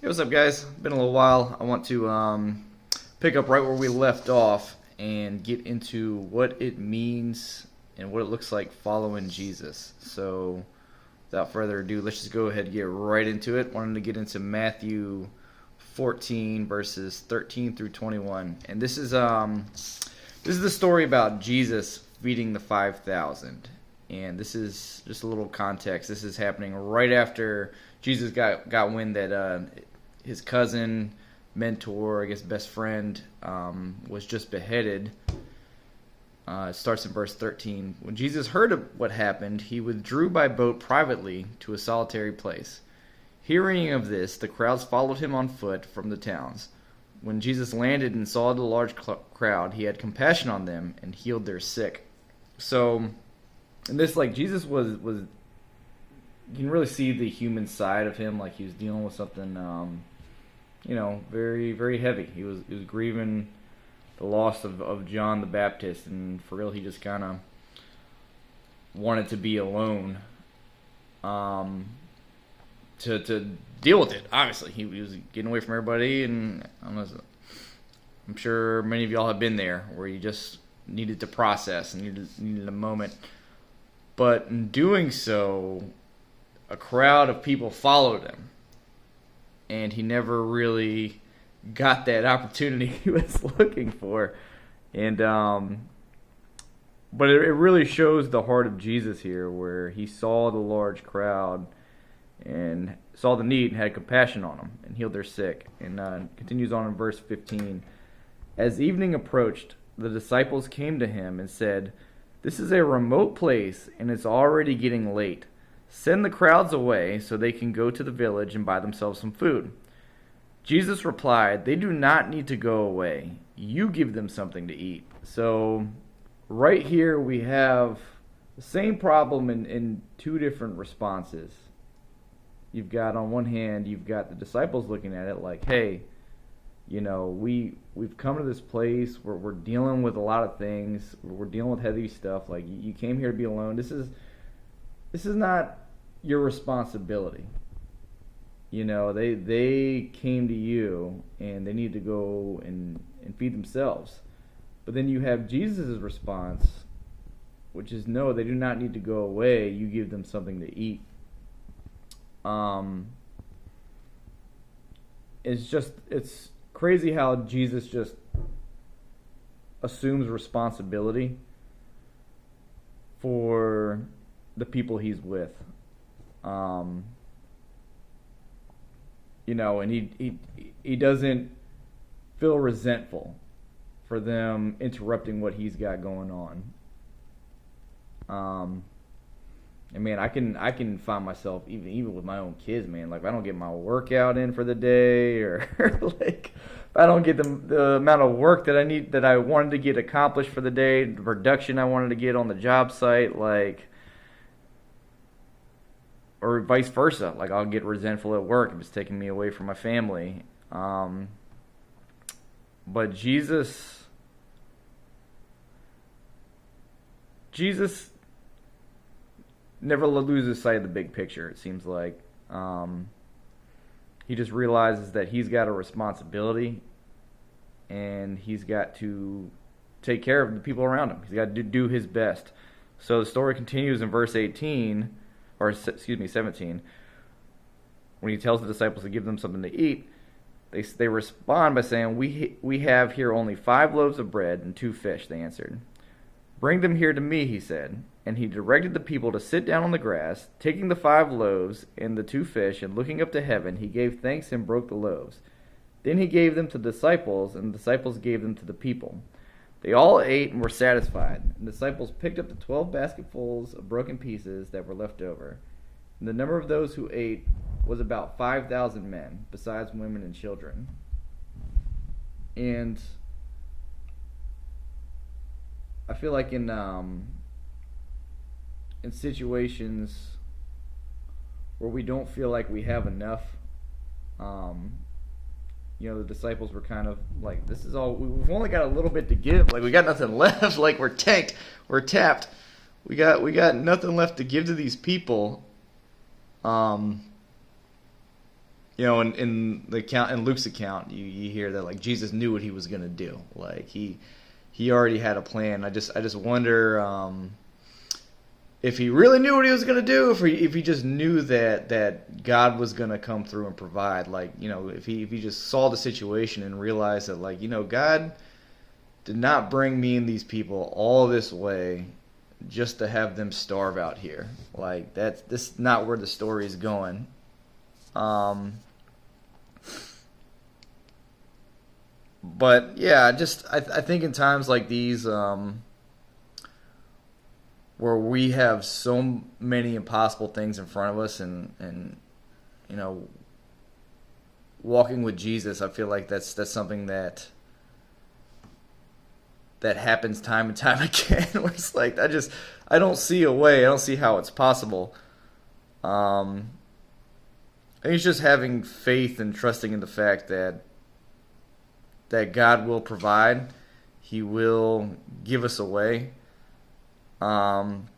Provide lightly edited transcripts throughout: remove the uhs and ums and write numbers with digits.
Hey, what's up, guys? Been a little while. I want to pick up right where we left off and get into what it means and what it looks like following Jesus. So, without further ado, let's just go ahead and get right into it. Wanted to get into Matthew 14 verses 13 through 21, and this is the story about Jesus feeding the 5,000. And this is just a little context. This is happening right after Jesus got wind that his cousin, mentor, I guess best friend, was just beheaded. It starts in verse 13. When Jesus heard of what happened, he withdrew by boat privately to a solitary place. Hearing of this, the crowds followed him on foot from the towns. When Jesus landed and saw the large crowd, he had compassion on them and healed their sick. So, and this, like, Jesus was you can really see the human side of him, like he was dealing with something, very, very heavy. He was grieving the loss of John the Baptist, and for real, he just kind of wanted to be alone, to deal with it. Obviously, he was getting away from everybody, and I'm sure many of y'all have been there, where you just needed to process and needed a moment. But in doing so, a crowd of people followed him, and he never really got that opportunity he was looking for. And but it really shows the heart of Jesus here, where he saw the large crowd and saw the need and had compassion on them and healed their sick. And continues on in verse 15. As evening approached, the disciples came to him and said, "This is a remote place, and it's already getting late. Send the crowds away so they can go to the village and buy themselves some food." Jesus replied, "They do not need to go away. You give them something to eat." So right here we have the same problem in two different responses. You've got, on one hand, you've got the disciples looking at it like, hey, we've come to this place where we're dealing with a lot of things. We're dealing with heavy stuff. Like, you came here to be alone. This is not your responsibility. They came to you, and they need to go and feed themselves. But then you have Jesus' response, which is, no, they do not need to go away. You give them something to eat. It's crazy how Jesus just assumes responsibility for the people he's with. And he doesn't feel resentful for them interrupting what he's got going on. And man, I can find myself even with my own kids, man. Like, if I don't get my workout in for the day, or like if I don't get the amount of work that I wanted to get accomplished for the day, the production I wanted to get on the job site, like, or vice versa. Like, I'll get resentful at work if it's taking me away from my family. But Jesus never loses sight of the big picture, it seems like. He just realizes that he's got a responsibility, and he's got to take care of the people around him. He's got to do his best. So the story continues in verse 17, when he tells the disciples to give them something to eat. They respond by saying, we have here only 5 loaves of bread and 2 fish, they answered. "Bring them here to me," he said. And he directed the people to sit down on the grass. Taking the 5 loaves and the 2 fish, and looking up to heaven, he gave thanks and broke the loaves. Then he gave them to the disciples, and the disciples gave them to the people. They all ate and were satisfied. And the disciples picked up the 12 basketfuls of broken pieces that were left over. And the number of those who ate was about 5,000 men, besides women and children. And I feel like in situations where we don't feel like we have enough, the disciples were kind of like, this is all, we've only got a little bit to give. Like, we got nothing left. Like, we're tanked. We're tapped. We got nothing left to give to these people. in the account, in Luke's account, you hear that like Jesus knew what he was gonna do. Like he already had a plan. I just wonder if he really knew what he was gonna do, if he just knew that God was gonna come through and provide. Like, if he just saw the situation and realized that, like, God did not bring me and these people all this way just to have them starve out here. Like, this is not where the story is going. But yeah, I think in times like these, where we have so many impossible things in front of us, and walking with Jesus, I feel like that's something that happens time and time again. Where it's like I don't see a way. I don't see how it's possible. I think it's just having faith and trusting in the fact that God will provide. He will give us a way. And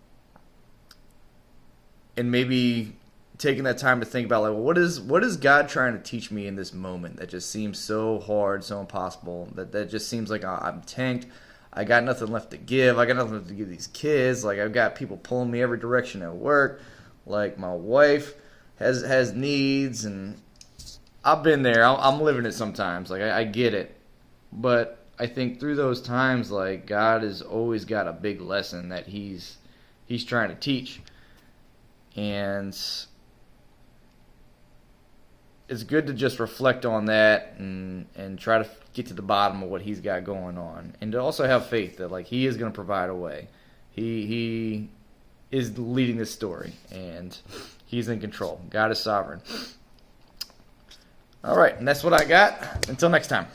maybe taking that time to think about, like, well, what is God trying to teach me in this moment that just seems so hard, so impossible, that just seems like I'm tanked. I got nothing left to give. I got nothing left to give these kids. Like, I've got people pulling me every direction at work. Like, my wife has needs, and I've been there. I'm living it sometimes. Like, I get it. But I think through those times, like, God has always got a big lesson that He's trying to teach. And it's good to just reflect on that and try to get to the bottom of what He's got going on. And to also have faith that, like, He is going to provide a way. He is leading this story, and He's in control. God is sovereign. All right, and that's what I got. Until next time.